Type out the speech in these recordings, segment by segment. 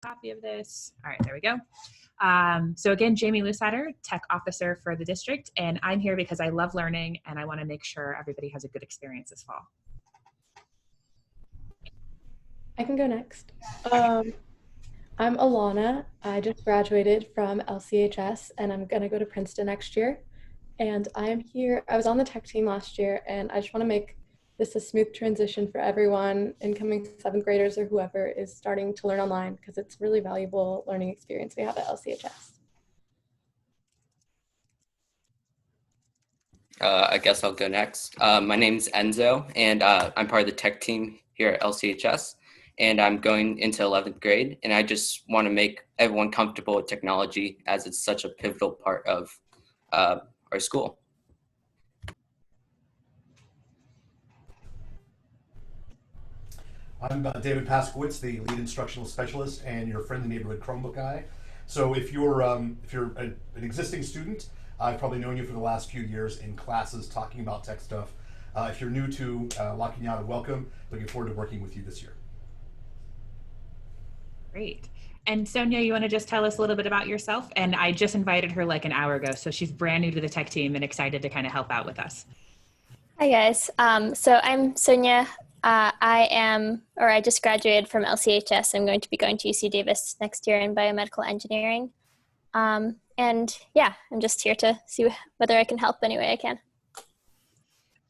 copy of this. All right, there we go. So again, Jamie Lusader, Tech Officer for the district, and I'm here because I love learning and I want to make sure everybody has a good experience this fall. I can go next. I'm Alana. I just graduated from LCHS and I'm going to go to Princeton next year. And I am here. I was on the tech team last year and I just want to make this a smooth transition for everyone, incoming 7th graders or whoever is starting to learn online, because it's really valuable learning experience we have at LCHS. I guess I'll go next. My name's Enzo, and I'm part of the tech team here at LCHS, and I'm going into 11th grade, and I just want to make everyone comfortable with technology as it's such a pivotal part of our school. I'm David Paskowitz, the lead instructional specialist and your friendly neighborhood Chromebook guy. So if you're an existing student, I've probably known you for the last few years in classes talking about tech stuff. If you're new to La Cañada, welcome. Looking forward to working with you this year. Great. And Sonia, you want to just tell us a little bit about yourself? And I just invited her like an hour ago, so she's brand new to the tech team and excited to kind of help out with us. Hi guys. So I'm Sonia. I just graduated from LCHS. I'm going to be going to UC Davis next year in biomedical engineering. And yeah, I'm just here to see whether I can help any way I can.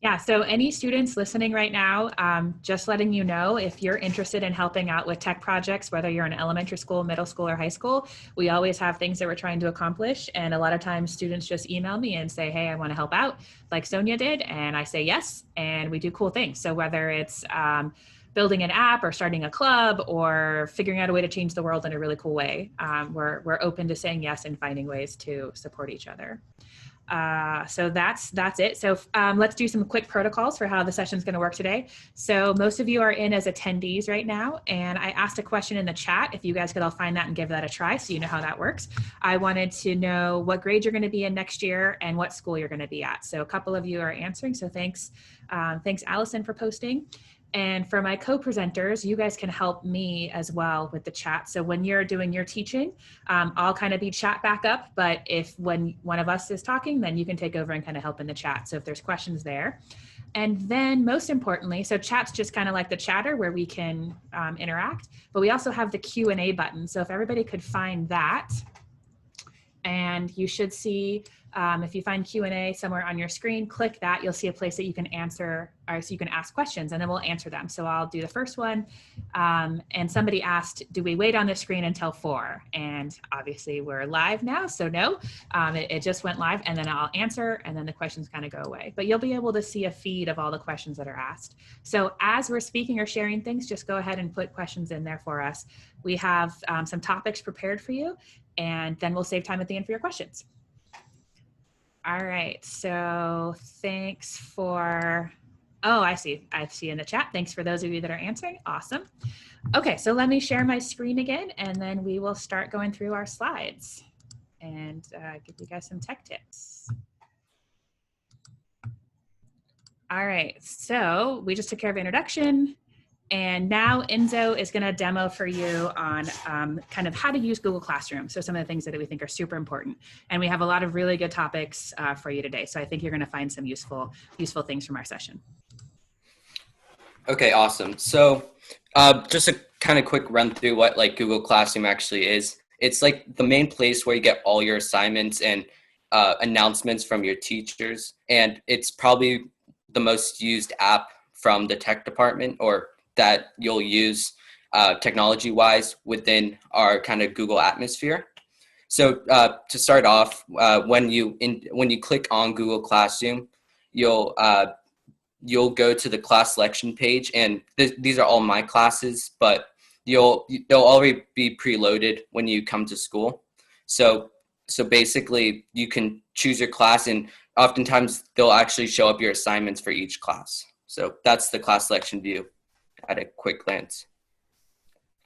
Yeah, so any students listening right now, just letting you know, if you're interested in helping out with tech projects, whether you're in elementary school, middle school, or high school, we always have things that we're trying to accomplish. And a lot of times students just email me and say, hey, I want to help out, like Sonia did. And I say yes, and we do cool things. So whether it's building an app or starting a club or figuring out a way to change the world in a really cool way, we're open to saying yes and finding ways to support each other. So that's it. So let's do some quick protocols for how the session is going to work today. So most of you are in as attendees right now, and I asked a question in the chat. If you guys could all find that and give that a try so you know how that works. I wanted to know what grade you're going to be in next year and what school you're going to be at. So a couple of you are answering, so thanks Allison for posting. And for my co-presenters, you guys can help me as well with the chat. So when you're doing your teaching, I'll kind of be chat back up, but when one of us is talking, then you can take over and kind of help in the chat. So if there's questions there. And then most importantly, so chat's just kind of like the chatter where we can interact, but we also have the Q&A button. So if everybody could find that, and you should see, if you find Q&A somewhere on your screen, click that, you'll see a place that you can answer, or so you can ask questions and then we'll answer them. So I'll do the first one. And somebody asked, do we wait on the screen until 4? And obviously we're live now, so no, it just went live, and then I'll answer and then the questions kind of go away. But you'll be able to see a feed of all the questions that are asked. So as we're speaking or sharing things, just go ahead and put questions in there for us. We have some topics prepared for you, and then we'll save time at the end for your questions. All right, so thanks for, oh, I see in the chat. Thanks for those of you that are answering, awesome. Okay, so let me share my screen again, and then we will start going through our slides and give you guys some tech tips. All right, so we just took care of introduction. And now Enzo is going to demo for you on kind of how to use Google Classroom. So some of the things that we think are super important. And we have a lot of really good topics for you today. So I think you're going to find some useful things from our session. Okay, awesome. So just a kind of quick run through what like Google Classroom actually is. It's like the main place where you get all your assignments and announcements from your teachers. And it's probably the most used app from the tech department, or that you'll use technology-wise within our kind of Google atmosphere. So to start off, when you click on Google Classroom, you'll go to the class selection page, and these are all my classes, but they'll already be preloaded when you come to school. So basically, you can choose your class, and oftentimes they'll actually show up your assignments for each class. So that's the class selection view at a quick glance.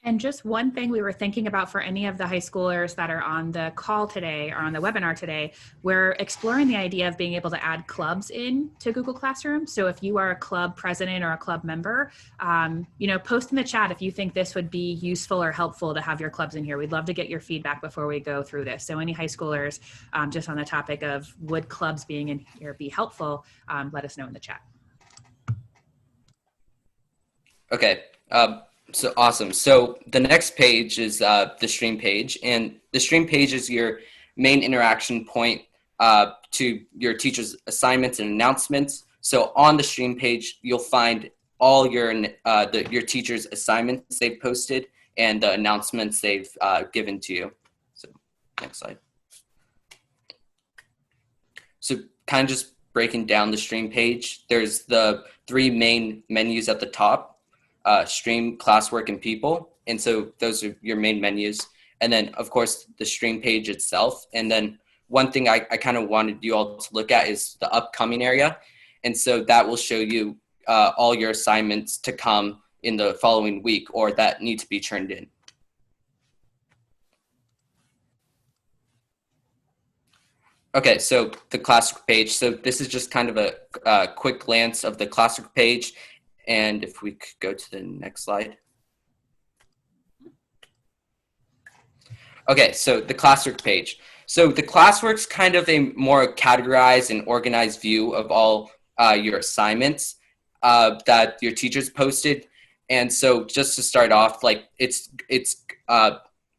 And just one thing we were thinking about for any of the high schoolers that are on the call today or on the webinar today, we're exploring the idea of being able to add clubs in to Google Classroom. So if you are a club president or a club member, post in the chat if you think this would be useful or helpful to have your clubs in here. We'd love to get your feedback before we go through this. So any high schoolers, just on the topic of would clubs being in here be helpful, let us know in the chat. Okay. So awesome. So the next page is the stream page, and the stream page is your main interaction point to your teacher's assignments and announcements. So on the stream page, you'll find all your teacher's assignments they've posted and the announcements they've given to you. So next slide. So kind of just breaking down the stream page, there's the 3 main menus at the top. Stream, classwork, and people. And so those are your main menus. And then, of course, the stream page itself. And then one thing I kind of wanted you all to look at is the upcoming area. And so that will show you all your assignments to come in the following week or that need to be turned in. Okay, so the classwork page. So this is just kind of a quick glance of the classwork page. And if we could go to the next slide. Okay, so the classwork page. So the classwork's kind of a more categorized and organized view of all your assignments that your teachers posted. And so just to start off, like it's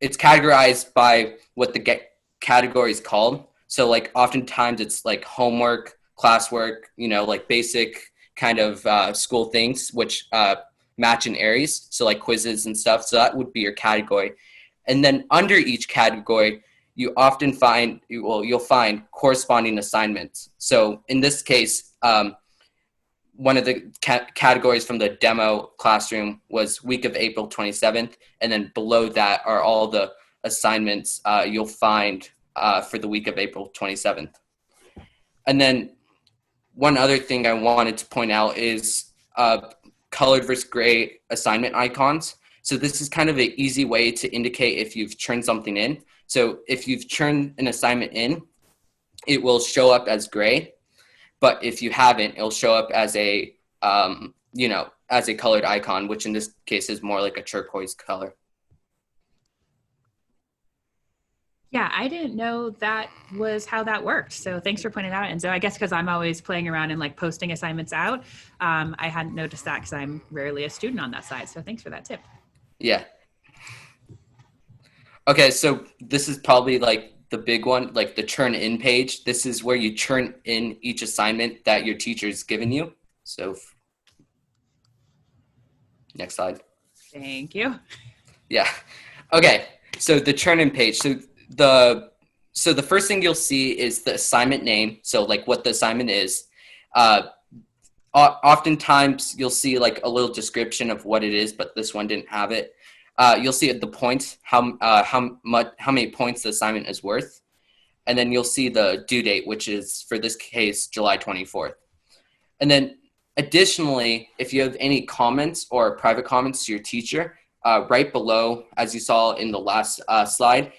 categorized by what the category is called. So like oftentimes it's like homework, classwork, like basic kind of school things, which match in Aeries, so like quizzes and stuff. So that would be your category. And then under each category, you often find, you'll find corresponding assignments. So in this case, one of the categories from the demo classroom was week of April 27th. And then below that are all the assignments you'll find for the week of April 27th. And then one other thing I wanted to point out is colored versus gray assignment icons. So this is kind of an easy way to indicate if you've churned something in. So if you've churned an assignment in, it will show up as gray. But if you haven't, it'll show up as a, as a colored icon, which in this case is more like a turquoise color. Yeah, I didn't know that was how that worked. So thanks for pointing that out. And so I guess because I'm always playing around and like posting assignments out, I hadn't noticed that because I'm rarely a student on that side. So thanks for that tip. Yeah. Okay, so this is probably like the big one, like the churn in page. This is where you churn in each assignment that your teacher's given you. So next slide. Thank you. Yeah. Okay, so the churn in page. So the first thing you'll see is the assignment name. So like what the assignment is. Oftentimes you'll see like a little description of what it is, but this one didn't have it. You'll see at the points, how many points the assignment is worth. And then you'll see the due date, which is for this case, July 24th. And then additionally, if you have any comments or private comments to your teacher, right below, as you saw in the last slide,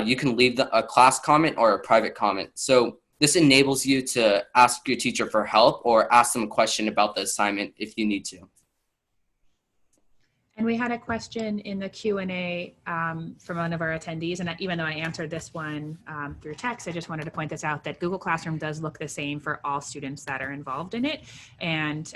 you can leave a class comment or a private comment. So this enables you to ask your teacher for help or ask them a question about the assignment if you need to. And we had a question in the Q&A from one of our attendees, and even though I answered this one through text, I just wanted to point this out, that Google Classroom does look the same for all students that are involved in it. And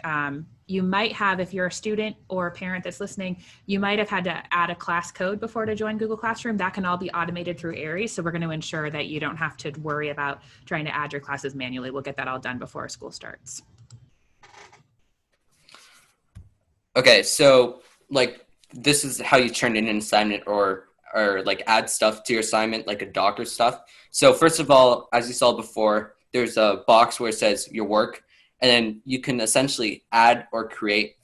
you might have, if you're a student or a parent that's listening, you might have had to add a class code before to join Google Classroom. That can all be automated through Aeries, so we're going to ensure that you don't have to worry about trying to add your classes manually. We'll get that all done before school starts. Okay, so like this is how you turn in an assignment or like add stuff to your assignment, like a doc or stuff. So first of all, as you saw before, there's a box where it says your work, and then you can essentially add or create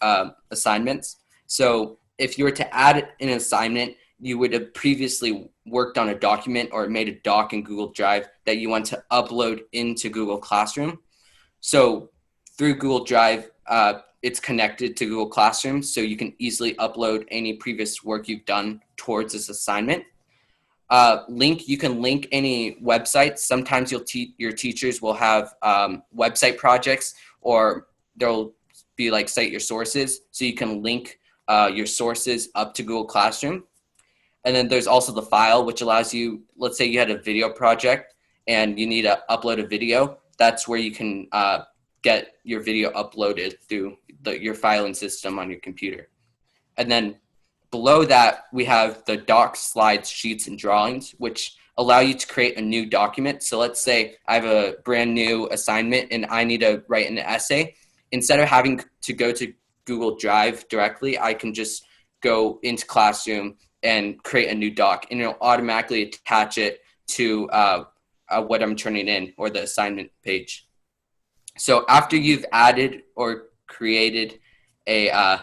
assignments. So if you were to add an assignment, you would have previously worked on a document or made a doc in Google Drive that you want to upload into Google Classroom. So through Google Drive, it's connected to Google Classroom, so you can easily upload any previous work you've done towards this assignment. You can link any websites. Sometimes your teachers will have website projects, or there'll be like cite your sources, so you can link your sources up to Google Classroom. And then there's also the file, which allows you, let's say you had a video project and you need to upload a video. That's where you can get your video uploaded through your filing system on your computer. And then below that, we have the docs, slides, sheets, and drawings, which allow you to create a new document. So let's say I have a brand new assignment and I need to write an essay. Instead of having to go to Google Drive directly, I can just go into Classroom and create a new doc, and it'll automatically attach it to what I'm turning in, or the assignment page. So after you've added or created a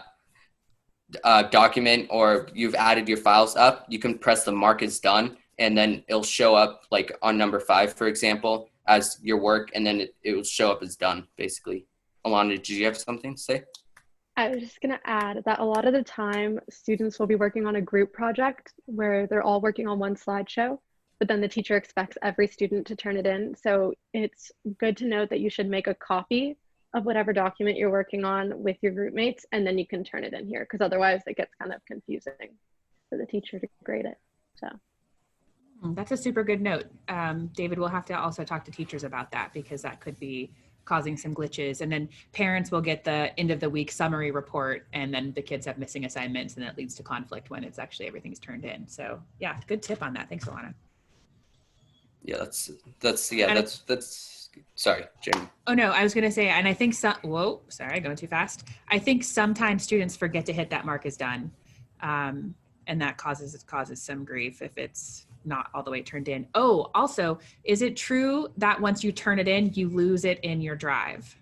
document, or you've added your files up, you can press the mark as done, and then it'll show up like on number 5, for example, as your work, and then it will show up as done, basically. Alana, did you have something to say? I was just going to add that a lot of the time students will be working on a group project where they're all working on one slideshow, but then the teacher expects every student to turn it in. So it's good to note that you should make a copy of whatever document you're working on with your group mates, and then you can turn it in here, because otherwise it gets kind of confusing for the teacher to grade it. So that's a super good note. David, we'll have to also talk to teachers about that, because that could be causing some glitches. And then parents will get the end of the week summary report, and then the kids have missing assignments, and that leads to conflict when it's actually everything's turned in. So yeah, good tip on that. Thanks, Alana. Yeah, that's sorry, Jamie. Oh no, I was going to say, and I think going too fast. I think sometimes students forget to hit that mark as done. And that causes some grief if it's not all the way turned in. Oh, also, is it true that once you turn it in, you lose it in your drive?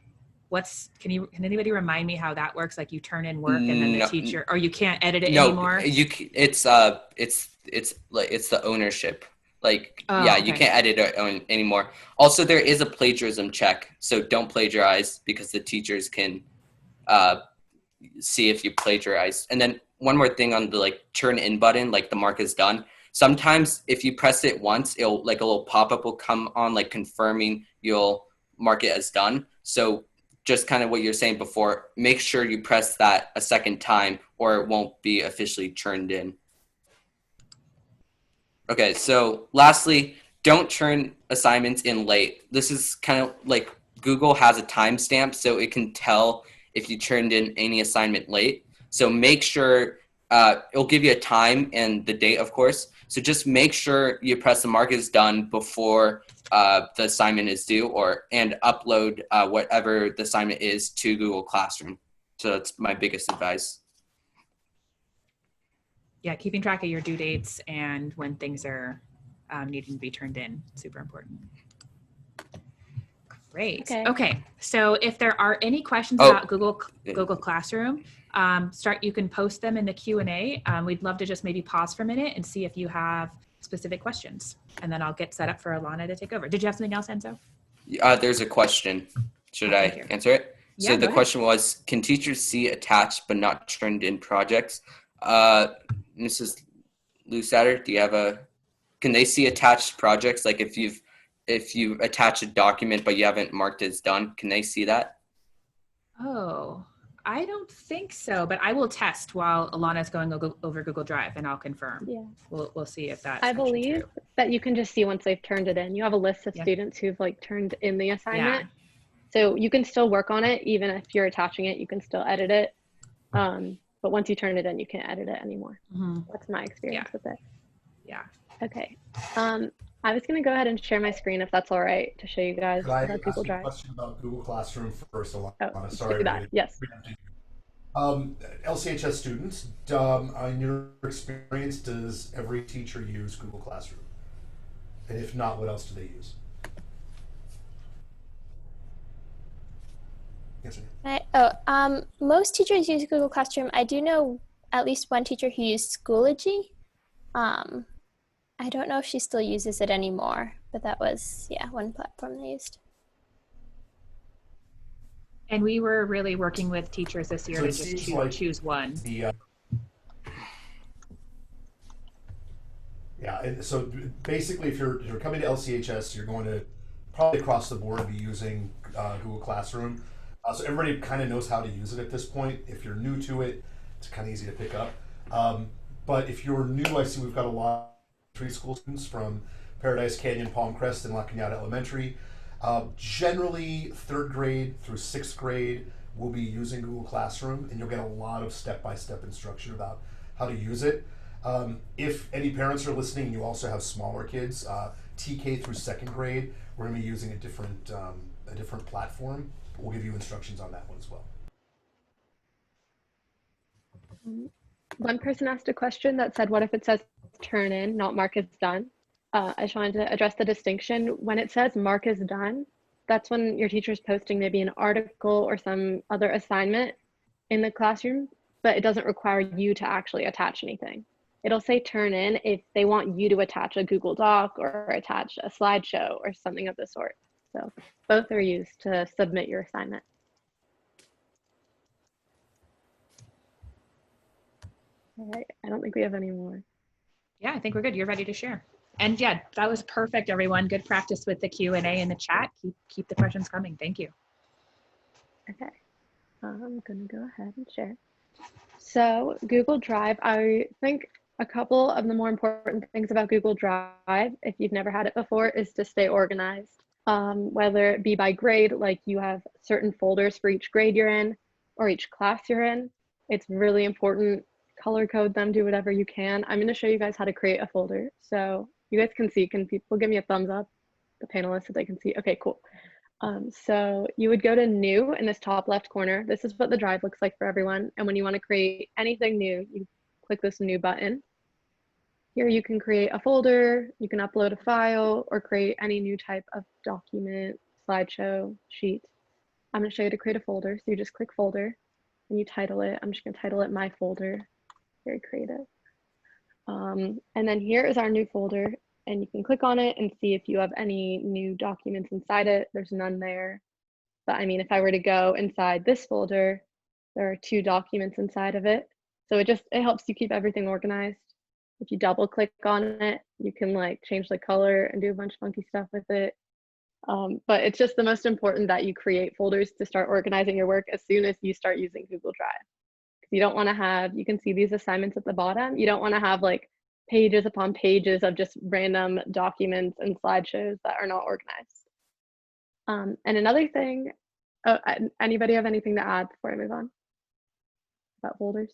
Can anybody remind me how that works? Like you turn in work and then the teacher, or you can't edit it anymore? It's the ownership. You can't edit it anymore. Also, there is a plagiarism check, so don't plagiarize, because the teachers can see if you plagiarized. And then one more thing on the turn in button, the mark is done. Sometimes if you press it once, it'll a little pop-up will come on confirming you'll mark it as done. So just kind of what you're saying before, make sure you press that a second time, or it won't be officially turned in. Okay, so lastly, don't turn assignments in late. This is kind of Google has a timestamp, so it can tell if you turned in any assignment late. So make sure it'll give you a time and the date, of course. So just make sure you press the mark is done before the assignment is due, and upload whatever the assignment is to Google Classroom. So that's my biggest advice. Yeah, keeping track of your due dates and when things are needing to be turned in, super important. Great. Okay. So if there are any questions about Google Classroom, you can post them in the Q&A. We'd love to just maybe pause for a minute and see if you have specific questions, and then I'll get set up for Alana to take over. Did you have something else, Enzo? There's a question. Should I answer it? Yeah, so the question was, can teachers see attached but not turned in projects? Mrs. Lusader, do you have can they see attached projects? If you attach a document but you haven't marked it as done, can they see that? Oh, I don't think so, but I will test while Alana's going over Google Drive, and I'll confirm. Yeah. We'll see if that's I believe true. that you can just see once they've turned it in. You have a list of students who've turned in the assignment. Yeah. So you can still work on it, even if you're attaching it, you can still edit it. But once you turn it in, you can't edit it anymore. Mm-hmm. That's my experience with it. Yeah. Okay. I was going to go ahead and share my screen if that's all right, to show you guys about Google Drive. Could I ask you a question about Google Classroom first, Alana? Oh, sorry. do that. Yes. LCHS students, in your experience, does every teacher use Google Classroom? And if not, what else do they use? Yes, Most teachers use Google Classroom. I do know at least one teacher who used Schoology. I don't know if she still uses it anymore, but that was, one platform they used. And we were really working with teachers this year So to it just seems like choose one. the yeah, and so basically, if you're coming to LCHS, you're going to probably across the board be using Google Classroom. So everybody kind of knows how to use it at this point. If you're new to it, it's kind of easy to pick up. But if you're new, I see we've got a lot of elementary school students from Paradise Canyon, Palm Crest, and La Cañada Elementary. Generally, third grade through sixth grade will be using Google Classroom, and you'll get a lot of step-by-step instruction about how to use it. If any parents are listening, you also have smaller kids, TK through second grade, we're going to be using a different platform. We'll give you instructions on that one as well. One person asked a question that said, what if it says turn in, not mark as done? I just wanted to address the distinction. When it says mark as done, that's when your teacher's posting maybe an article or some other assignment in the classroom, but it doesn't require you to actually attach anything. It'll say turn in if they want you to attach a Google Doc or attach a slideshow or something of the sort. So both are used to submit your assignment. All right, I don't think we have any more. Yeah, I think we're good. You're ready to share. And yeah, that was perfect, everyone. Good practice with the Q&A in the chat. Keep the questions coming. Thank you. Okay, I'm gonna go ahead and share. So Google Drive, I think a couple of the more important things about Google Drive, if you've never had it before, is to stay organized. Whether it be by grade, like you have certain folders for each grade you're in or each class you're in. It's really important. Color code them, do whatever you can. I'm going to show you guys how to create a folder. So you guys can see, can people give me a thumbs up, the panelists, so they can see? Okay, cool. So you would go to new in this top left corner. This is what the drive looks like for everyone. And when you want to create anything new, you click this new button. Here you can create a folder, you can upload a file, or create any new type of document, slideshow, sheet. I'm going to show you to create a folder. So you just click folder and you title it. I'm just going to title it my folder. Very creative. And then here is our new folder, and you can click on it and see if you have any new documents inside it. There's none there. But I mean, if I were to go inside this folder, there are 2 documents inside of it. So it helps you keep everything organized. If you double click on it, you can like change the color and do a bunch of funky stuff with it. But it's just the most important that you create folders to start organizing your work as soon as you start using Google Drive. You don't want to have, you can see these assignments at the bottom. You don't want to have like pages upon pages of just random documents and slideshows that are not organized. And another thing, anybody have anything to add before I move on about folders?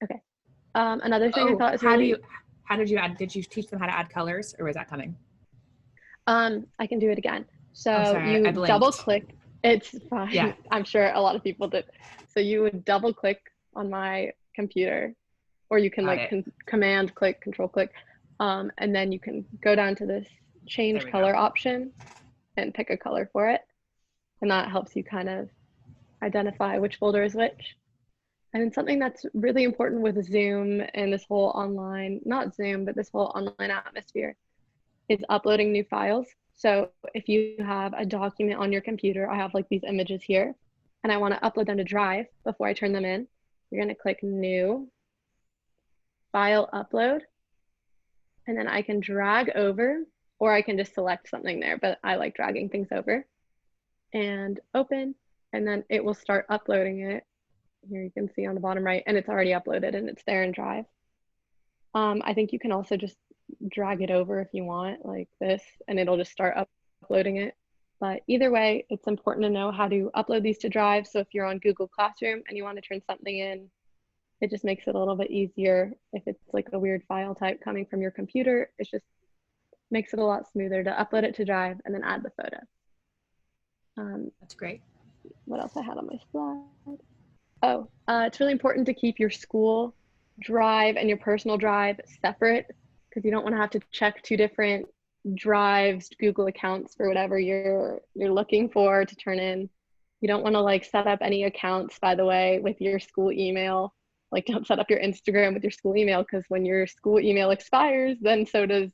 Okay. Another thing I thought is really, how did you add, did you teach them how to add colors, or was that coming? I can do it again. So sorry, you I blinked. double click, it's fine. Yeah. I'm sure a lot of people did. So you would double click on my computer, or you can like command click, control click, and then you can go down to this change color option and pick a color for it. And that helps you kind of identify which folder is which. And then something that's really important with Zoom and this whole online, not Zoom, but this whole online atmosphere is uploading new files. So if you have a document on your computer, I have like these images here, and I want to upload them to Drive before I turn them in, you're going to click New, File Upload, and then I can drag over, or I can just select something there, but I like dragging things over, and open, and then it will start uploading it. Here you can see on the bottom right, and it's already uploaded and it's there in Drive. I think you can also just drag it over if you want, like this, and it'll just start uploading it. But either way, it's important to know how to upload these to Drive. So if you're on Google Classroom and you want to turn something in, it just makes it a little bit easier. If it's like a weird file type coming from your computer, it just makes it a lot smoother to upload it to Drive and then add the photo. That's great. What else I had on my slide? Oh, it's really important to keep your school Drive and your personal Drive separate, because you don't want to have to check 2 different Drives, Google accounts for whatever you're looking for to turn in. You don't want to like set up any accounts, by the way, with your school email. Like don't set up your Instagram with your school email, because when your school email expires, then so does,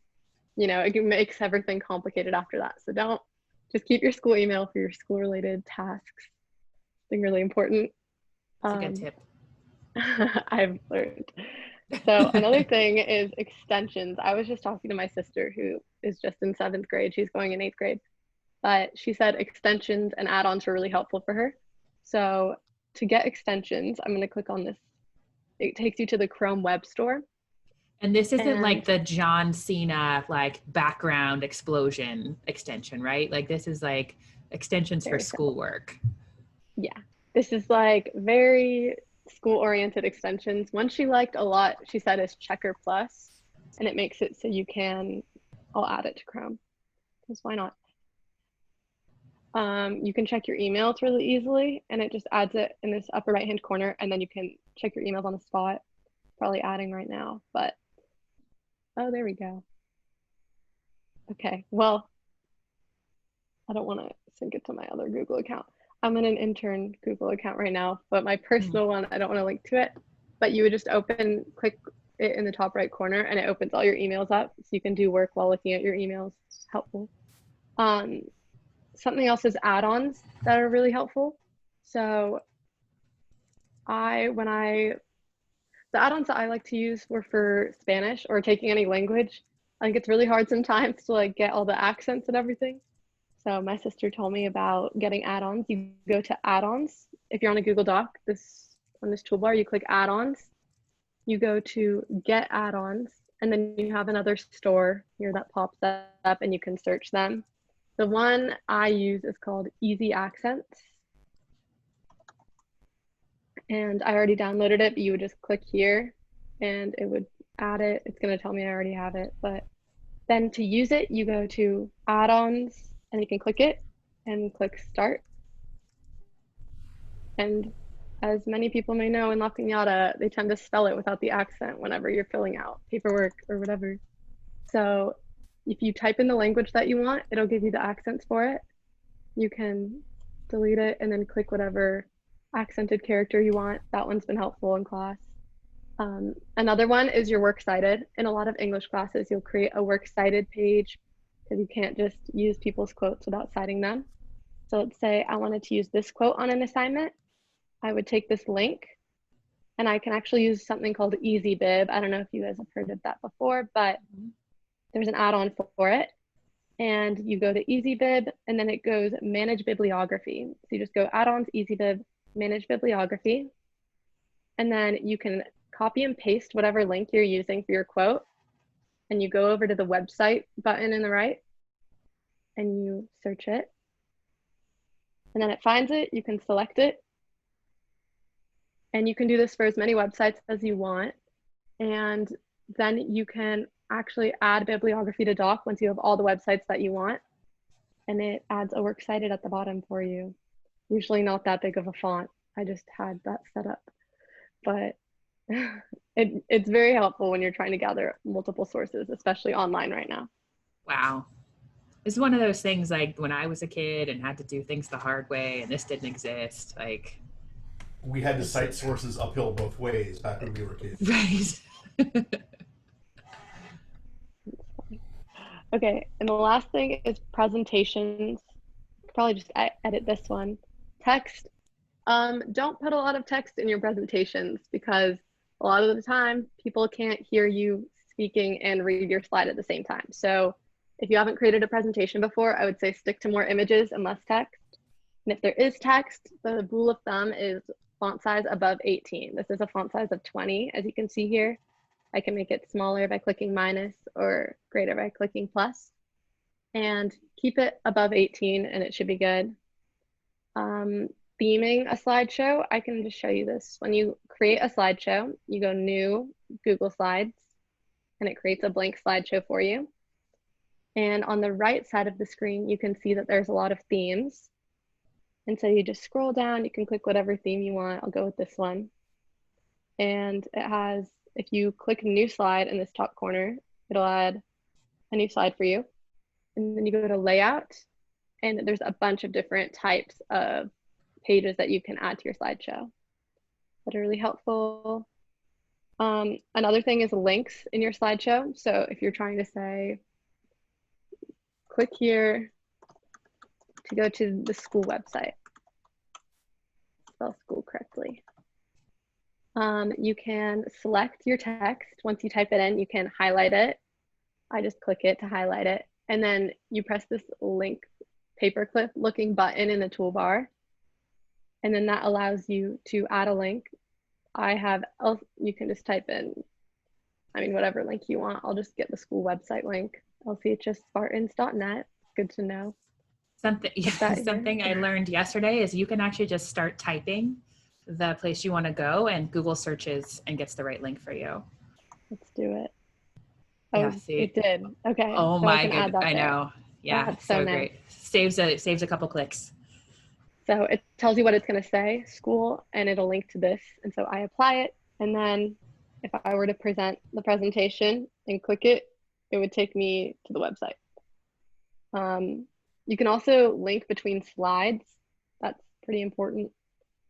you know, it makes everything complicated after that. So don't, just keep your school email for your school related tasks. something really important. That's a good tip. I've learned. So another thing is extensions. I was just talking to my sister who is just in 7th grade. She's going in 8th grade. But she said extensions and add-ons were really helpful for her. So to get extensions, I'm going to click on this. It takes you to the Chrome Web Store. And this isn't like the John Cena like background explosion extension, right? Like this is like extensions for schoolwork. Yeah, this is like very school-oriented extensions. One she liked a lot, she said, is Checker Plus, and it makes it so you can, I'll add it to Chrome, because why not? You can check your emails really easily, and it just adds it in this upper right-hand corner, and then you can check your emails on the spot. Probably adding right now, but oh, there we go. Okay, well, I don't want to sync it to my other Google account. I'm in an intern Google account right now, but my personal one, I don't want to link to it. But you would just click it in the top right corner, and it opens all your emails up, so you can do work while looking at your emails. It's helpful. Something else is add-ons that are really helpful. So the add-ons that I like to use were for Spanish or taking any language. I think it's really hard sometimes to like get all the accents and everything. So my sister told me about getting add-ons. You go to add-ons. If you're on a Google Doc, on this toolbar, you click add-ons. You go to get add-ons, and then you have another store here that pops up, and you can search them. The one I use is called Easy Accents. And I already downloaded it, but you would just click here and it would add it. It's going to tell me I already have it. But then to use it, you go to add-ons and you can click it and click start. And as many people may know in La Piñata, they tend to spell it without the accent whenever you're filling out paperwork or whatever. So if you type in the language that you want, it'll give you the accents for it. You can delete it and then click whatever accented character you want. That one's been helpful in class. Another one is your works cited. In a lot of English classes, you'll create a works cited page because you can't just use people's quotes without citing them. So let's say I wanted to use this quote on an assignment. I would take this link and I can actually use something called EasyBib. I don't know if you guys have heard of that before, but there's an add-on for it. And you go to EasyBib and then it goes manage bibliography. So you just go add-ons, EasyBib, manage bibliography. And then you can copy and paste whatever link you're using for your quote. And you go over to the website button in the right and you search it. And then it finds it, you can select it. And you can do this for as many websites as you want. And then you can actually add bibliography to doc once you have all the websites that you want. And it adds a works cited at the bottom for you. Usually not that big of a font. I just had that set up. But it's very helpful when you're trying to gather multiple sources, especially online right now. Wow. It's one of those things like when I was a kid and had to do things the hard way and this didn't exist. Like we had to cite sources uphill both ways back when we were kids. Right. Okay, and the last thing is presentations. Probably just edit this one. Text. Don't put a lot of text in your presentations because a lot of the time people can't hear you speaking and read your slide at the same time. So if you haven't created a presentation before, I would say stick to more images and less text. And if there is text, the rule of thumb is font size above 18. This is a font size of 20, as you can see here. I can make it smaller by clicking minus or greater by clicking plus. And keep it above 18 and it should be good. Theming a slideshow, I can just show you this. When you create a slideshow, you go New, Google Slides, and it creates a blank slideshow for you. And on the right side of the screen, you can see that there's a lot of themes. And so you just scroll down, you can click whatever theme you want. I'll go with this one. And it has, if you click New Slide in this top corner, it'll add a new slide for you. And then you go to Layout, and there's a bunch of different types of pages that you can add to your slideshow that are really helpful. Another thing is links in your slideshow. So if you're trying to say, click here to go to the school website. spell school correctly. You can select your text. Once you type it in, you can highlight it. I just click it to highlight it. And then you press this link paperclip looking button in the toolbar. And then that allows you to add a link. You can just type in, whatever link you want. I'll just get the school website link, lchsspartans.net. Good to know. Something I learned yesterday is you can actually just start typing the place you want to go, and Google searches and gets the right link for you. Let's do it. Oh, yeah, see? It did. Okay. Oh so my god, I know. Yeah, that's so nice. great. Saves a couple clicks. So it tells you what it's going to say, school, and it'll link to this. And so I apply it. And then if I were to present the presentation and click it, it would take me to the website. You can also link between slides. That's pretty important.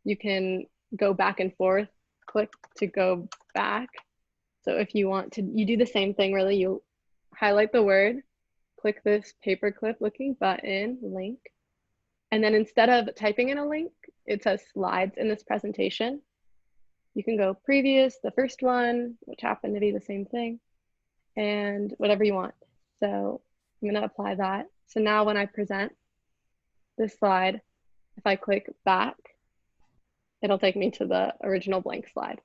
You can go back and forth, click to go back. So if you want to, you do the same thing really. You highlight the word, click this paperclip looking button, link. And then instead of typing in a link, it says slides in this presentation. You can go previous, the first one, which happened to be the same thing, and whatever you want. So I'm gonna apply that. So now when I present this slide, if I click back, it'll take me to the original blank slide.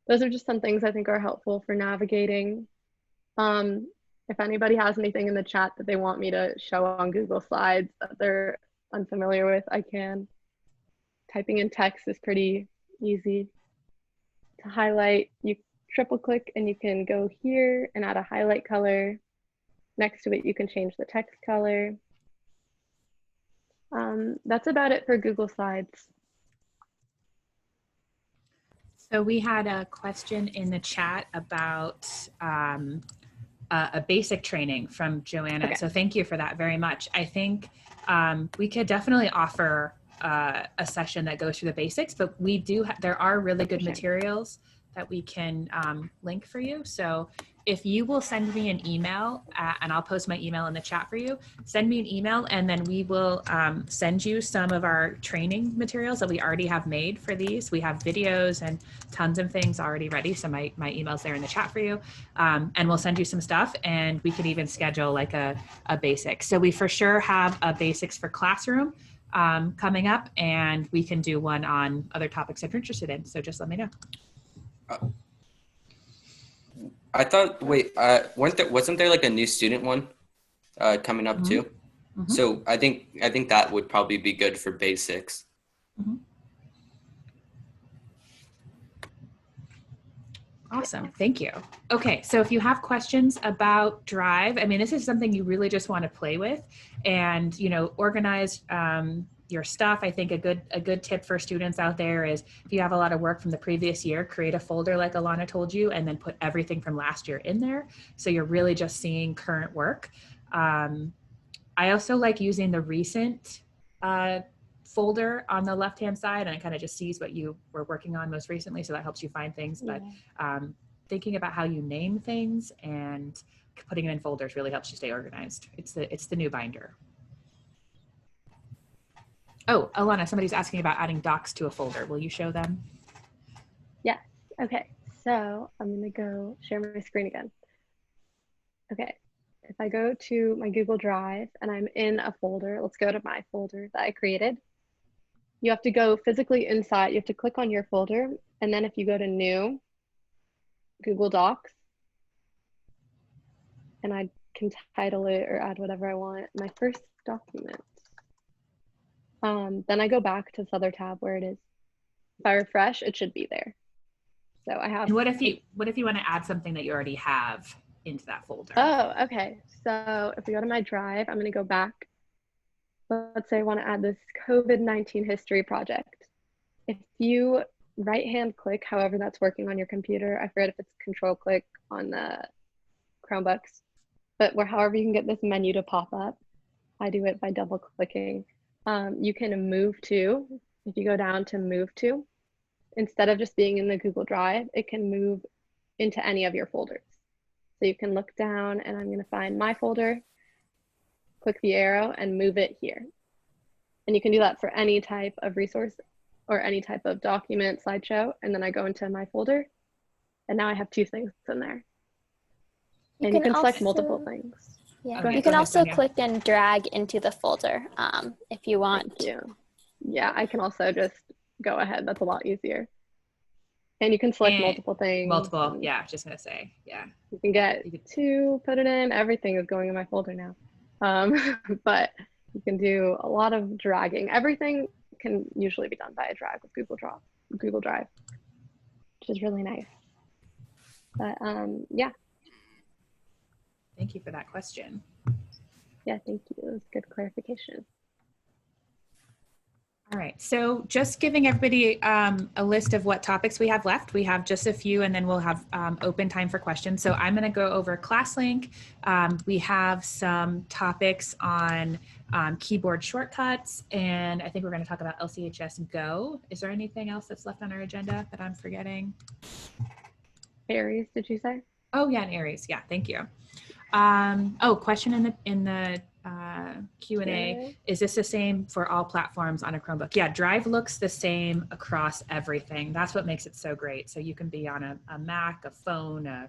Those are just some things I think are helpful for navigating. If anybody has anything in the chat that they want me to show on Google Slides that they're unfamiliar with, I can. Typing in text is pretty easy. To highlight, you triple click and you can go here and add a highlight color. Next to it, you can change the text color. That's about it for Google Slides. So we had a question in the chat about a basic training from Joanna. Okay. So thank you for that very much. I think we could definitely offer a session that goes through the basics, but we do, there are really good materials that we can link for you. So if you will send me an email, and I'll post my email in the chat for you, send me an email and then we will send you some of our training materials that we already have made for these. We have videos and tons of things already ready. So my email's there in the chat for you. And we'll send you some stuff, and we could even schedule like a basic. So we for sure have a basics for classroom coming up, and we can do one on other topics that you're interested in. So just let me know. I thought, wasn't there like a new student one coming up too? Mm-hmm. So I think that would probably be good for basics. Mm-hmm. Awesome, thank you. Okay, so if you have questions about Drive, I mean, this is something you really just want to play with and, organize your stuff. I think a good tip for students out there is if you have a lot of work from the previous year, create a folder like Alana told you, and then put everything from last year in there. So you're really just seeing current work. I also like using the recent folder on the left-hand side, and it kind of just sees what you were working on most recently. So that helps you find things, but thinking about how you name things and putting them in folders really helps you stay organized. It's the new binder. Oh, Alana, somebody's asking about adding docs to a folder. Will you show them? Yes. Okay. So I'm going to go share my screen again. Okay. If I go to my Google Drive and I'm in a folder, let's go to my folder that I created. You have to go physically inside. You have to click on your folder. And then if you go to New, Google Docs, and I can title it or add whatever I want, my first document. Then I go back to this other tab where it is. If I refresh, it should be there. So I have. And what if you want to add something that you already have into that folder? Oh, okay. So if we go to my Drive, I'm going to go back. Let's say I want to add this COVID-19 history project. If you right-hand click, however that's working on your computer, I forget if it's control click on the Chromebooks, but however you can get this menu to pop up, I do it by double clicking. You can move to, if you go down to move to, instead of just being in the Google Drive, it can move into any of your folders. So you can look down and I'm going to find my folder, click the arrow and move it here. And you can do that for any type of resource. or any type of document, slideshow, and then I go into my folder, and now I have 2 things in there. And you can select multiple things. Yeah, Okay, you go can ahead, also Sonia. click and drag into the folder if you want. Thank you. Yeah, I can also just go ahead. That's a lot easier. And you can select And multiple things. Multiple, yeah, just gonna say, yeah. You can get 2, put it in. Everything is going in my folder now. But you can do a lot of dragging. Everything can usually be done by a drag with Google Drive, which is really nice. But yeah. Thank you for that question. Yeah, thank you. It was good clarification. All right, so just giving everybody a list of what topics we have left. We have just a few, and then we'll have open time for questions. So I'm going to go over Classlink. We have some topics on keyboard shortcuts, and I think we're going to talk about LCHS Go. Is there anything else that's left on our agenda that I'm forgetting? Aeries, did you say? Oh yeah, and Aeries. Yeah, thank you. Question in the Q&A. Is this the same for all platforms on a Chromebook? Yeah, Drive looks the same across everything. That's what makes it so great. So you can be on a Mac, a phone, a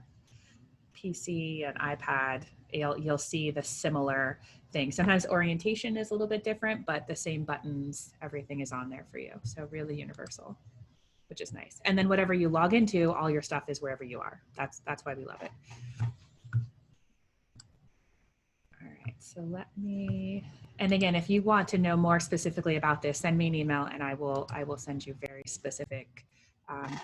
PC, an iPad. You'll see the similar thing. Sometimes orientation is a little bit different, but the same buttons, everything is on there for you. So really universal, which is nice. And then whatever you log into, all your stuff is wherever you are. That's why we love it. All right, so let me, and again, if you want to know more specifically about this, send me an email and I will send you very specific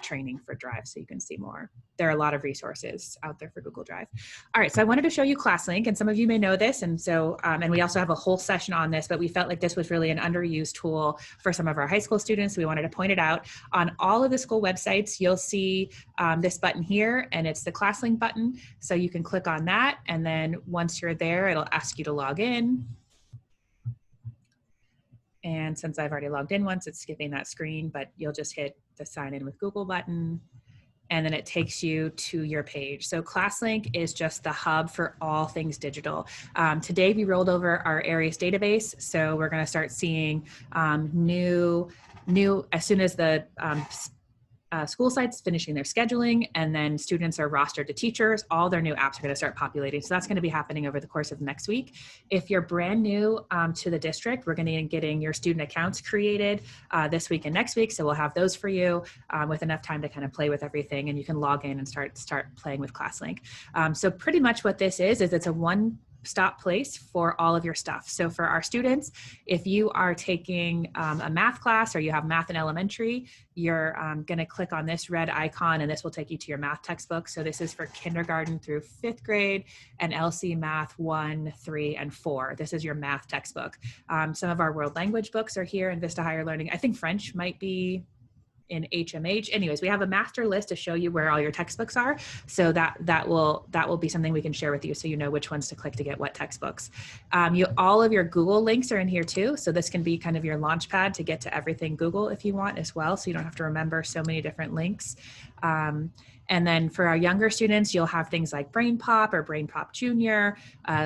training for Drive so you can see more. There are a lot of resources out there for Google Drive. All right, so I wanted to show you Classlink, and some of you may know this, and so, and we also have a whole session on this, but we felt like this was really an underused tool for some of our high school students. So we wanted to point it out. On all of the school websites, you'll see this button here, and it's the Classlink button. So you can click on that, and then once you're there, it'll ask you to log in. And since I've already logged in once, it's skipping that screen, but you'll just hit the sign in with Google button, and then it takes you to your page. So Classlink is just the hub for all things digital. Today we rolled over our ARIES database, so we're gonna start seeing new, as soon as the school sites finishing their scheduling, and then students are rostered to teachers, all their new apps are going to start populating. So that's going to be happening over the course of next week. If you're brand new to the district, we're going to be getting your student accounts created this week and next week. So we'll have those for you with enough time to kind of play with everything, and you can log in and start playing with Classlink. So pretty much what this is it's a one-stop place for all of your stuff. So for our students, if you are taking a math class or you have math in elementary, you're going to click on this red icon, and this will take you to your math textbook. So this is for kindergarten through 5th grade and LC Math 1, 3, and 4. This is your math textbook. Some of our world language books are here in Vista Higher Learning. I think French might be in HMH. Anyways, we have a master list to show you where all your textbooks are. So that will be something we can share with you, so you know which ones to click to get what textbooks. All of your Google links are in here too. So this can be kind of your launch pad to get to everything Google if you want as well. So you don't have to remember so many different links. And then for our younger students, you'll have things like Brain Pop or Brain Pop Junior,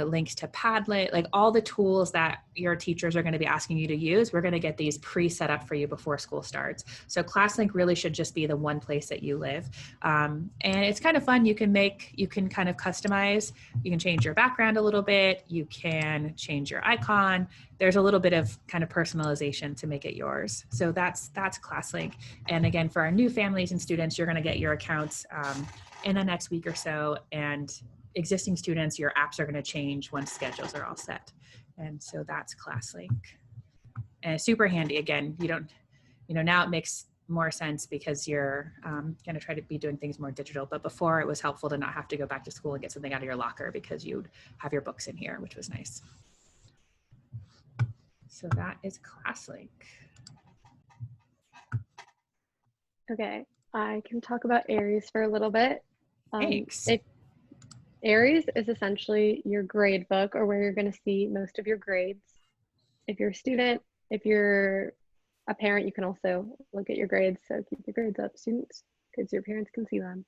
links to Padlet, like all the tools that your teachers are going to be asking you to use. We're going to get these pre-set up for you before school starts. So Classlink really should just be the one place that you live. And it's kind of fun. You can kind of customize. You can change your background a little bit. You can change your icon. There's a little bit of kind of personalization to make it yours. So that's Classlink. And again, for our new families and students, you're going to get your accounts in the next week or so. And existing students, your apps are going to change once schedules are all set. And so that's Classlink. And it's super handy. Again, now it makes more sense because you're going to try to be doing things more digital. But before, it was helpful to not have to go back to school and get something out of your locker because you'd have your books in here, which was nice. So that is Classlink. Okay, I can talk about Aeries for a little bit. Thanks. Aeries is essentially your grade book, or where you're going to see most of your grades. If you're a student, if you're a parent, you can also look at your grades. So keep your grades up, students, because your parents can see them.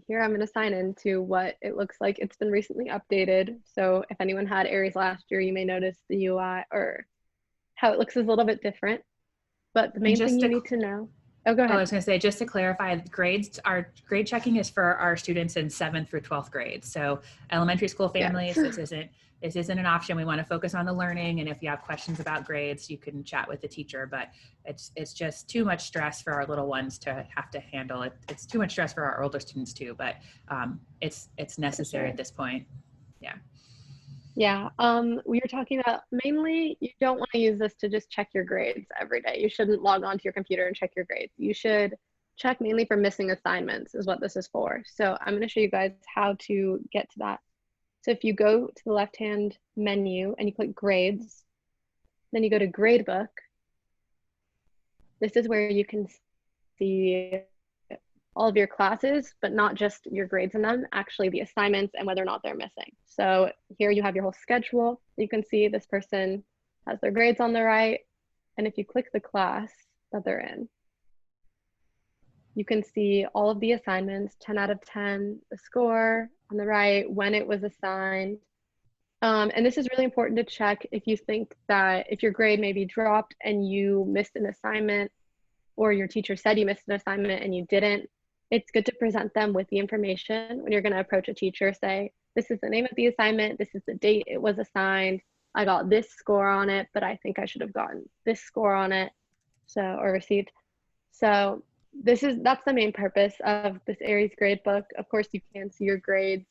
Here I'm going to sign into what it looks like. It's been recently updated. So if anyone had Aeries last year, you may notice the UI or how it looks is a little bit different. But the main just thing you to- need to know. Oh, go Oh, ahead. I was going to say, just to clarify, our grade checking is for our students in 7th through 12th grade. So elementary school families, Yes. this isn't an option. We want to focus on the learning. And if you have questions about grades, you can chat with the teacher, but it's just too much stress for our little ones to have to handle it. It's too much stress for our older students too, but it's necessary at this point. Yeah. Yeah, we were talking about mainly you don't want to use this to just check your grades every day. You shouldn't log onto your computer and check your grades. You should check mainly for missing assignments is what this is for. So I'm going to show you guys how to get to that. So if you go to the left-hand menu and you click grades, then you go to gradebook. This is where you can see all of your classes, but not just your grades in them, actually the assignments and whether or not they're missing. So here you have your whole schedule. You can see this person has their grades on the right. And if you click the class that they're in, you can see all of the assignments, 10 out of 10, the score on the right, when it was assigned. And this is really important to check if you think that if your grade may be dropped and you missed an assignment, or your teacher said you missed an assignment and you didn't, it's good to present them with the information when you're going to approach a teacher. Say, this is the name of the assignment, this is the date it was assigned, I got this score on it, but I think I should have gotten this score on it, or received. So that's the main purpose of this Aeries gradebook. Of course, you can see your grades.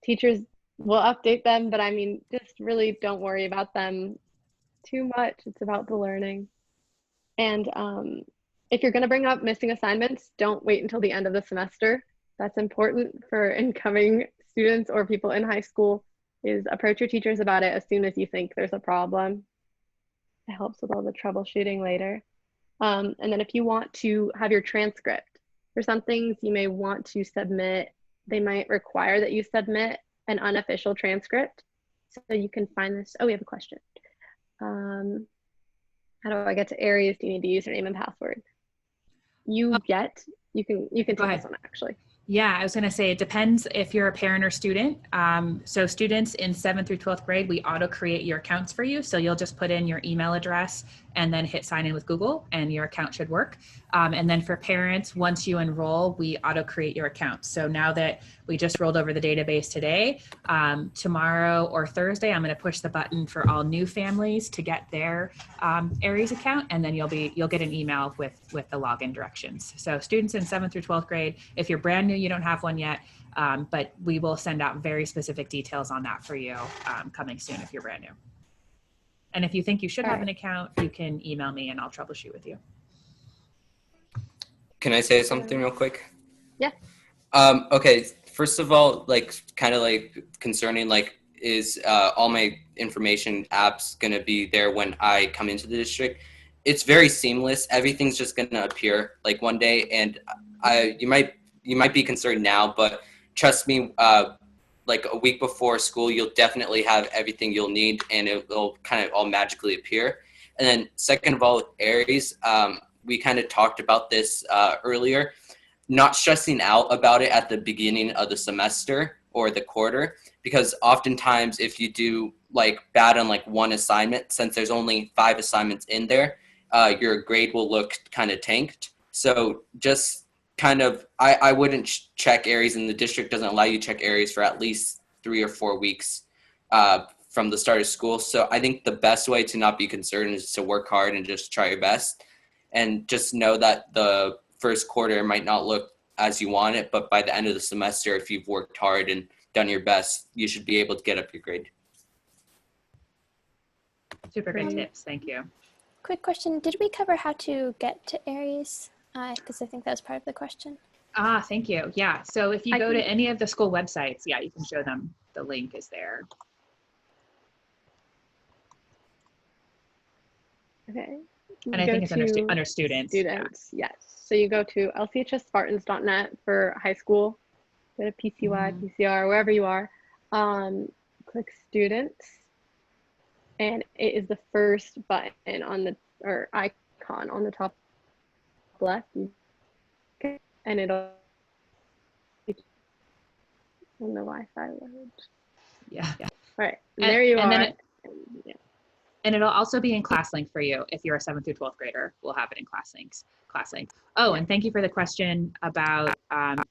Teachers will update them, but I mean, just really don't worry about them too much. It's about the learning. And if you're going to bring up missing assignments, don't wait until the end of the semester. That's important for incoming students or people in high school, is approach your teachers about it as soon as you think there's a problem. It helps with all the troubleshooting later. And then if you want to have your transcript, for some things you may want to submit, they might require that you submit an unofficial transcript. So you can find this. Oh, we have a question. How do I get to Aeries? Do you need the username and password? You can take this one actually. Yeah, I was going to say it depends if you're a parent or student. So students in 7th through 12th grade, we auto create your accounts for you. So you'll just put in your email address and then hit sign in with Google and your account should work. And then for parents, once you enroll, we auto create your account. So now that we just rolled over the database today, tomorrow or Thursday, I'm going to push the button for all new families to get their Aeries account. And then you'll get an email with the login directions. So students in 7th through 12th grade, if you're brand new, you don't have one yet, but we will send out very specific details on that for you coming soon if you're brand new. And if you think you should have an account, you can email me and I'll troubleshoot with you. Can I say something real quick? Yeah. Okay. First of all, kind of concerning, is all my information apps going to be there when I come into the district? It's very seamless. Everything's just going to appear one day, and you might be concerned now, but trust me, a week before school, you'll definitely have everything you'll need, and it'll kind of all magically appear. And then second of all, with Aeries, we kind of talked about this earlier, not stressing out about it at the beginning of the semester or the quarter, because oftentimes if you do bad on one assignment, since there's only 5 assignments in there, your grade will look kind of tanked. So just kind of, I wouldn't check Aeries, and the district doesn't allow you to check Aeries for at least 3 or 4 weeks from the start of school. So I think the best way to not be concerned is to work hard and just try your best, and just know that the first quarter might not look as you want it, but by the end of the semester, if you've worked hard and done your best, you should be able to get up your grade. Super great tips. Thank you. Quick question. Did we cover how to get to Aeries? Because I think that was part of the question. Thank you. Yeah. So if you go to any of the school websites, yeah, you can show them. The link is there. Okay. And I think it's under students. Students, yes. So you go to lchsspartans.net for high school. Go to PCY, PCR, wherever you are. Click students, and it is the first button or icon on the top left. And it'll on the Wi-Fi load. Yeah. All right, there you are. Then And it'll also be in Classlink for you. If you're a 7th through 12th grader, we'll have it in Classlink. Oh, and thank you for the question about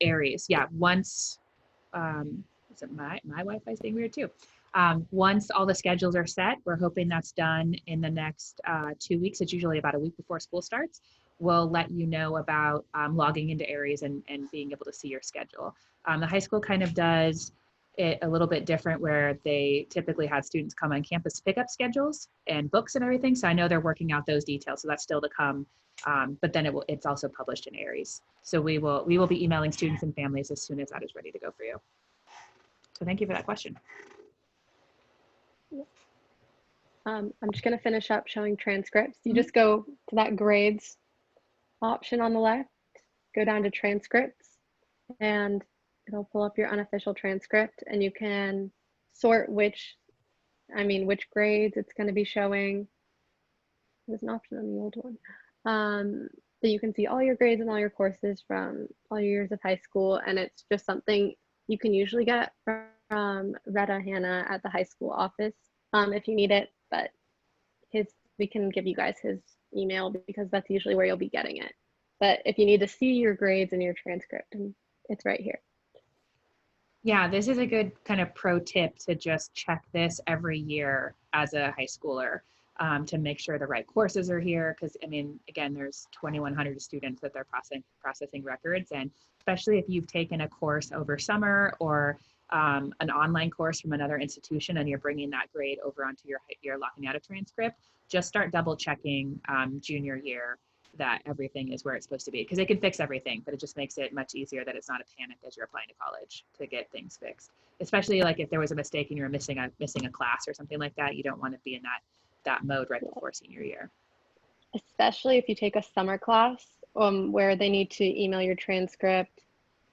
ARIES. Yeah, once, is it my Wi-Fi is being weird too. Once all the schedules are set, we're hoping that's done in the next 2 weeks. It's usually about a week before school starts. We'll let you know about logging into ARIES and being able to see your schedule. The high school kind of does it a little bit different, where they typically have students come on campus pickup schedules and books and everything. So I know they're working out those details. So that's still to come. But then it's also published in ARIES. So we will be emailing students and families as soon as that is ready to go for you. So thank you for that question. I'm just going to finish up showing transcripts. You just go to that grades option on the left, go down to transcripts, and it'll pull up your unofficial transcript, and you can sort which grades it's going to be showing. There's an option on the old one. So you can see all your grades and all your courses from all your years of high school, and it's just something you can usually get from Retta Hannah at the high school office if you need it, but we can give you guys his email because that's usually where you'll be getting it. But if you need to see your grades and your transcript, it's right here. Yeah, this is a good kind of pro tip to just check this every year as a high schooler to make sure the right courses are here. Because I mean, again, there's 2,100 students that they're processing records, and especially if you've taken a course over summer or an online course from another institution and you're bringing that grade over onto your locking out a transcript, just start double checking junior year that everything is where it's supposed to be, because it can fix everything, but it just makes it much easier that it's not a panic as you're applying to college to get things fixed. Especially like if there was a mistake and you're missing a class or something like that, you don't want to be in that mode right before senior year. Especially if you take a summer class where they need to email your transcript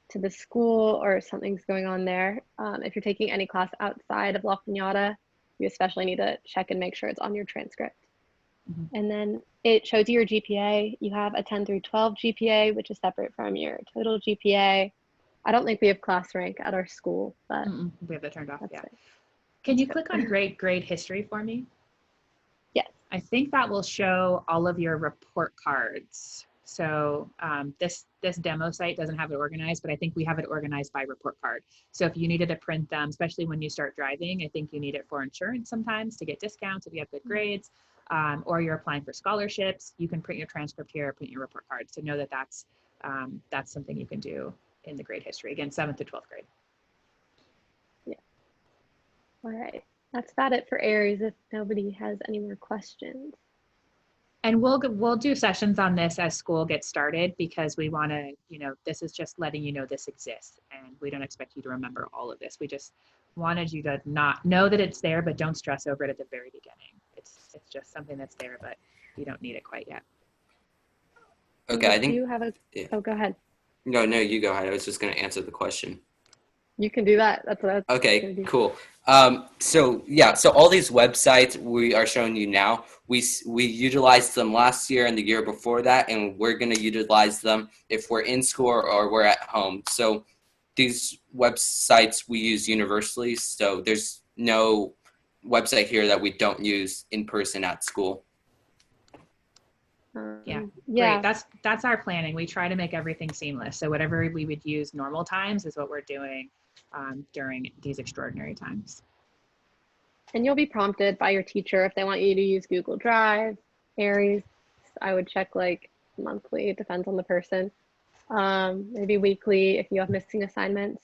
to the school or something's going on there. If you're taking any class outside of La Piñata, you especially need to check and make sure it's on your transcript. And then it shows you your GPA. You have a 10 through 12 GPA, which is separate from your total GPA. I don't think we have class rank at our school, but we have that turned off. Yeah. Can you click on grade history for me? Yes. I think that will show all of your report cards. So this demo site doesn't have it organized, but I think we have it organized by report card. So if you needed to print them, especially when you start driving, I think you need it for insurance sometimes to get discounts if you have good grades. Or you're applying for scholarships, you can print your transcript here, print your report card. So know that that's something you can do in the grade history. Again, 7th to 12th grade. Yeah. All right. That's about it for ARIES if nobody has any more questions. And we'll do sessions on this as school gets started, because we want to, this is just letting you know this exists, and we don't expect you to remember all of this. We just wanted you to not know that it's there, but don't stress over it at the very beginning. It's just something that's there, but you don't need it quite yet. Okay, I think you have Oh, go ahead. No, you go ahead. I was just going to answer the question. You can do that. That's what I was Okay, cool. So all these websites we are showing you now, we utilized them last year and the year before that, and we're going to utilize them if we're in school or we're at home. So these websites we use universally, so there's no website here that we don't use in person at school. Yeah, great. That's our planning. We try to make everything seamless. So whatever we would use normal times is what we're doing during these extraordinary times. And you'll be prompted by your teacher if they want you to use Google Drive, ARIES. I would check like monthly, it depends on the person. Maybe weekly if you have missing assignments.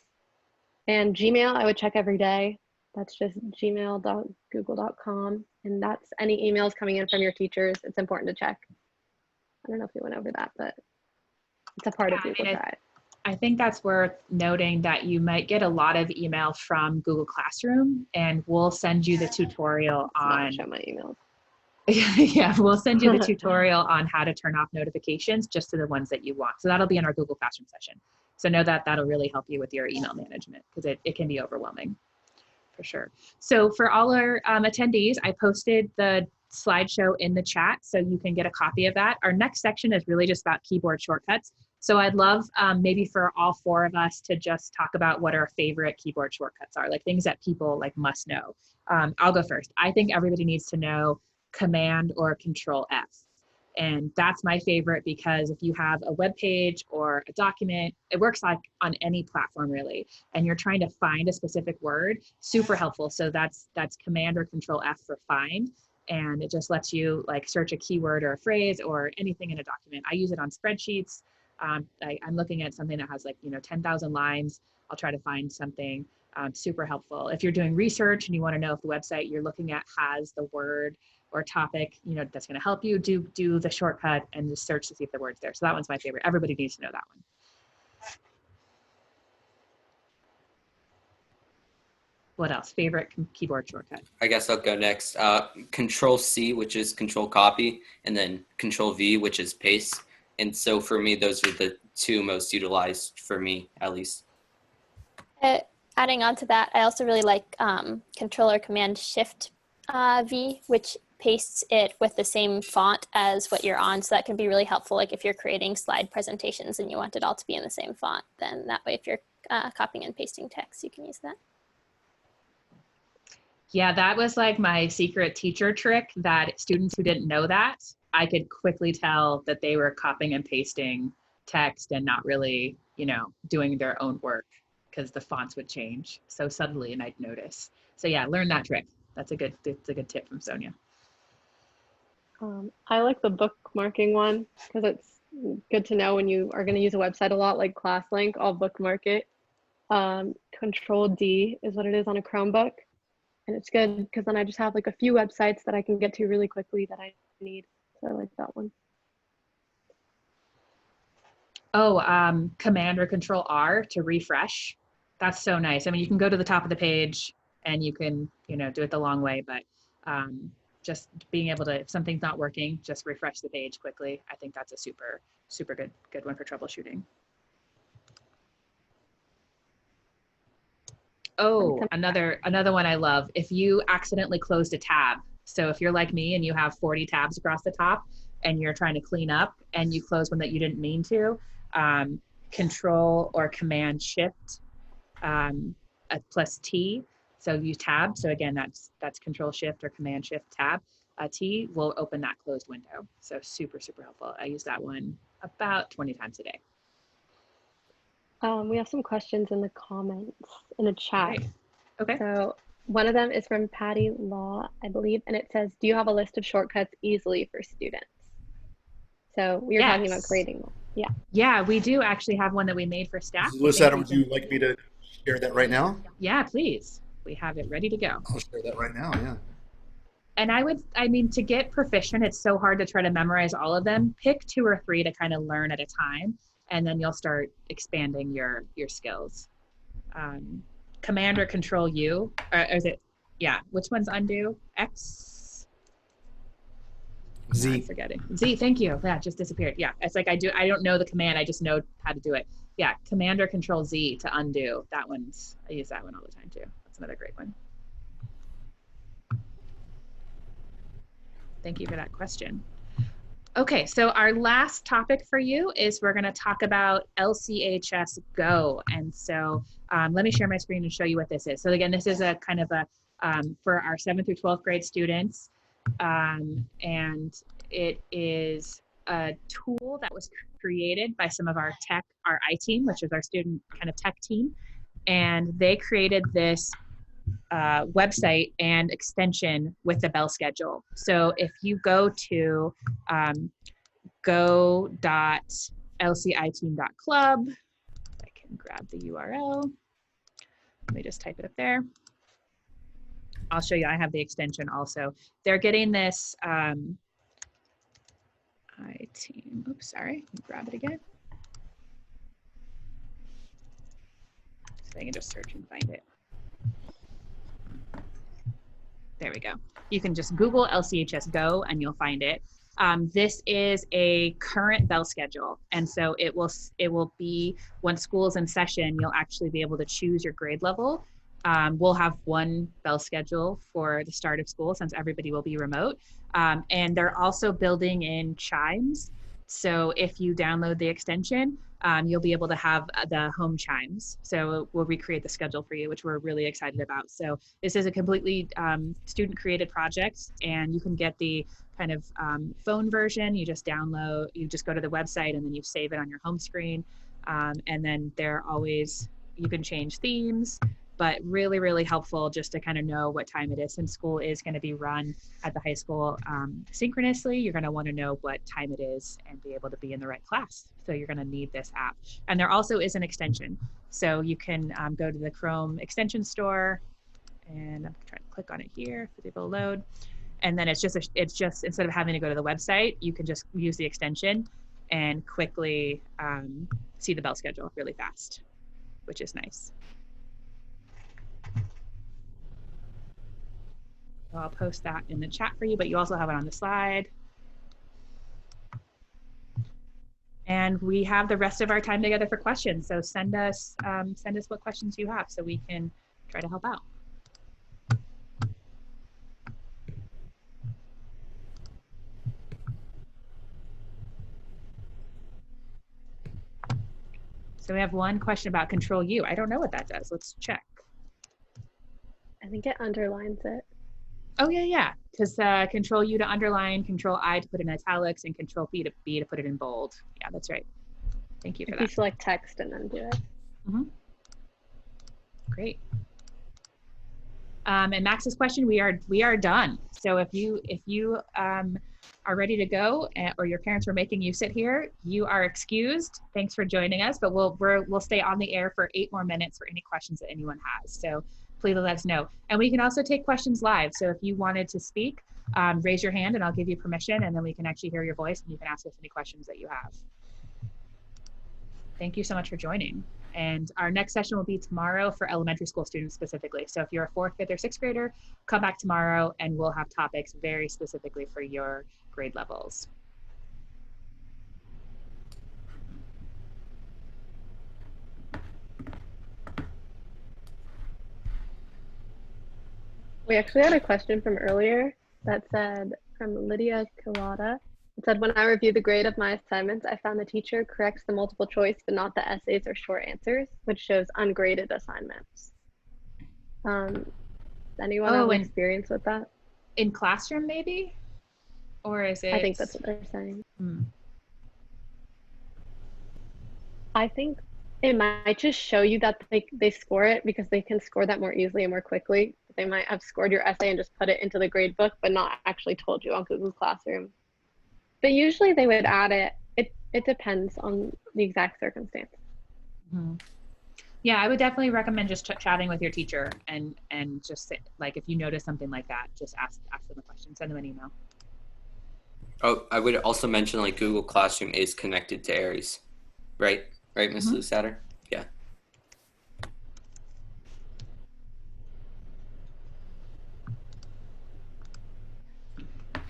And Gmail, I would check every day. That's just gmail.google.com. And that's any emails coming in from your teachers. It's important to check. I don't know if we went over that, but it's a part of Google Drive. I think that's worth noting that you might get a lot of email from Google Classroom, and we'll send you the tutorial on. Show my emails. Yeah, we'll send you the tutorial on how to turn off notifications just to the ones that you want. So that'll be in our Google Classroom session. So know that that'll really help you with your email management, because it can be overwhelming for sure. So for all our attendees, I posted the slideshow in the chat so you can get a copy of that. Our next section is really just about keyboard shortcuts. So I'd love maybe for all four of us to just talk about what our favorite keyboard shortcuts are, like things that people like must know. I'll go first. I think everybody needs to know Command or Control F. And that's my favorite because if you have a web page or a document, it works like on any platform really, and you're trying to find a specific word, super helpful. So that's Command or Control F for find. And it just lets you like search a keyword or a phrase or anything in a document. I use it on spreadsheets. I'm looking at something that has like, 10,000 lines. I'll try to find something super helpful. If you're doing research and you want to know if the website you're looking at has the word or topic, that's going to help you, do the shortcut and just search to see if the word's there. So that one's my favorite. Everybody needs to know that one. What else? Favorite keyboard shortcut? I guess I'll go next. Control C, which is control copy, and then Control V, which is paste. And so for me, those are the two most utilized for me, at least. Adding on to that, I also really like Control or Command Shift V, which pastes it with the same font as what you're on. So that can be really helpful. Like if you're creating slide presentations and you want it all to be in the same font, then that way if you're copying and pasting text, you can use that. Yeah, that was like my secret teacher trick that students who didn't know that, I could quickly tell that they were copying and pasting text and not really, doing their own work because the fonts would change so subtly and I'd notice. So yeah, learn that trick. That's a good tip from Sonia. I like the bookmarking one because it's good to know when you are going to use a website a lot, like Classlink. I'll bookmark it. Control D is what it is on a Chromebook. And it's good because then I just have like a few websites that I can get to really quickly that I need. So I like that one. Oh, Command or Control R to refresh. That's so nice. I mean, you can go to the top of the page and you can, do it the long way, but just being able to, if something's not working, just refresh the page quickly. I think that's a super, super good one for troubleshooting. Oh, another one I love. If you accidentally closed a tab. So if you're like me and you have 40 tabs across the top and you're trying to clean up and you close one that you didn't mean to, Control or Command Shift plus T. So use tab. So again, that's Control Shift or Command Shift tab. T will open that closed window. So super, super helpful. I use that one about 20 times a day. We have some questions in the comments in the chat. Great. Okay. So one of them is from Patty Law, I believe, and it says, do you have a list of shortcuts easily for students? So we were talking about creating them. Yeah. Yeah, we do actually have one that we made for staff. Lucetta, would you like me to share that right now? Yeah, please. We have it ready to go. I'll share that right now, yeah. And to get proficient, it's so hard to try to memorize all of them. Pick 2 or 3 to kind of learn at a time, and then you'll start expanding your skills. Command or Control U, or is it, yeah, which one's undo? X? Z. I'm forgetting. Z, thank you. That just disappeared. Yeah, it's like I don't know the command, I just know how to do it. Yeah, Command or Control Z to undo. I use that one all the time too. That's another great one. Thank you for that question. Okay, so our last topic for you is we're going to talk about LCHS Go. And so let me share my screen and show you what this is. So again, this is a kind of a, for our 7th through 12th grade students. And it is a tool that was created by some of our I team, which is our student kind of tech team. And they created this website and extension with the bell schedule. So if you go to go.lciteam.club, I can grab the URL. Let me just type it up there. I'll show you, I have the extension also. They're getting this iTeam, oops, sorry, let me grab it again. So I can just search and find it. There we go. You can just Google LCHS Go and you'll find it. This is a current bell schedule. And so it will be, when school's in session, you'll actually be able to choose your grade level. We'll have one bell schedule for the start of school since everybody will be remote. And they're also building in chimes. So if you download the extension, you'll be able to have the home chimes. So we'll recreate the schedule for you, which we're really excited about. So this is a completely student created project, and you can get the kind of phone version. You just download, you just go to the website and then you save it on your home screen. And then you can change themes, but really, really helpful just to kind of know what time it is. Since school is going to be run at the high school synchronously, you're going to want to know what time it is and be able to be in the right class. So you're going to need this app. And there also is an extension. So you can go to the Chrome extension store, and I'm trying to click on it here for people to load. And then it's just instead of having to go to the website, you can just use the extension and quickly see the bell schedule really fast, which is nice. So I'll post that in the chat for you, but you also have it on the slide. And we have the rest of our time together for questions. So send us what questions you have so we can try to help out. So we have one question about Control U. I don't know what that does. Let's check. I think it underlines it. Oh, yeah. Because Control U to underline, Control I to put in italics, and Control B to put it in bold. Yeah, that's right. Thank you for that. You select text and then do it. Mm-hmm. Great. And Max's question, we are done. So if you are ready to go, or your parents were making you sit here, you are excused. Thanks for joining us, but we'll stay on the air for 8 more minutes for any questions that anyone has. So please let us know. And we can also take questions live. So if you wanted to speak, raise your hand and I'll give you permission, and then we can actually hear your voice and you can ask us any questions that you have. Thank you so much for joining. And our next session will be tomorrow for elementary school students specifically. So if you're a 4th, 5th, or 6th grader, come back tomorrow and we'll have topics very specifically for your grade levels. We actually had a question from earlier that said, from Lydia Kilata. It said, when I reviewed the grade of my assignments, I found the teacher corrects the multiple choice, but not the essays or short answers, which shows ungraded assignments. Anyone have experience with that? In classroom, maybe? Or is it? I think that's what they're saying. I think it might just show you that they score it because they can score that more easily and more quickly. They might have scored your essay and just put it into the grade book, but not actually told you on Google Classroom. But usually they would add it. It depends on the exact circumstance. Mm-hmm. Yeah, I would definitely recommend just chatting with your teacher and just like, if you notice something like that, just ask them a question, send them an email. Oh, I would also mention like Google Classroom is connected to Aeries, right? Right, Ms. Lusader? Yeah.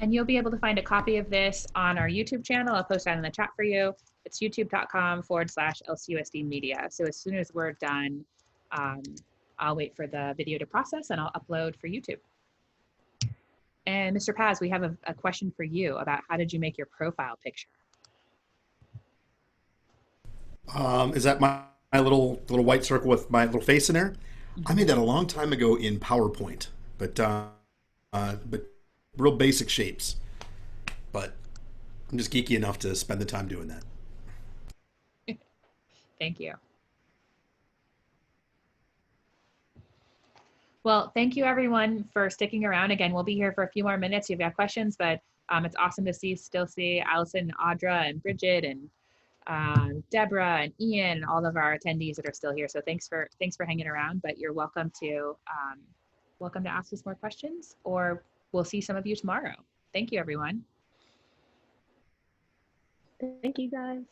And you'll be able to find a copy of this on our YouTube channel. I'll post that in the chat for you. It's youtube.com/LCUSD media. So as soon as we're done, I'll wait for the video to process and I'll upload for YouTube. And Mr. Paz, we have a question for you about how did you make your profile picture? Is that my little white circle with my little face in there? I made that a long time ago in PowerPoint, but real basic shapes. But I'm just geeky enough to spend the time doing that. Thank you. Well, thank you everyone for sticking around. Again, we'll be here for a few more minutes if you have questions, but it's awesome to still see Allison, and Audra, and Bridget, and Deborah, and Ian, and all of our attendees that are still here. So thanks for hanging around, but you're welcome to ask us more questions, or we'll see some of you tomorrow. Thank you, everyone. Thank you, guys.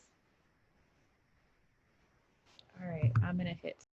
All right, I'm gonna hit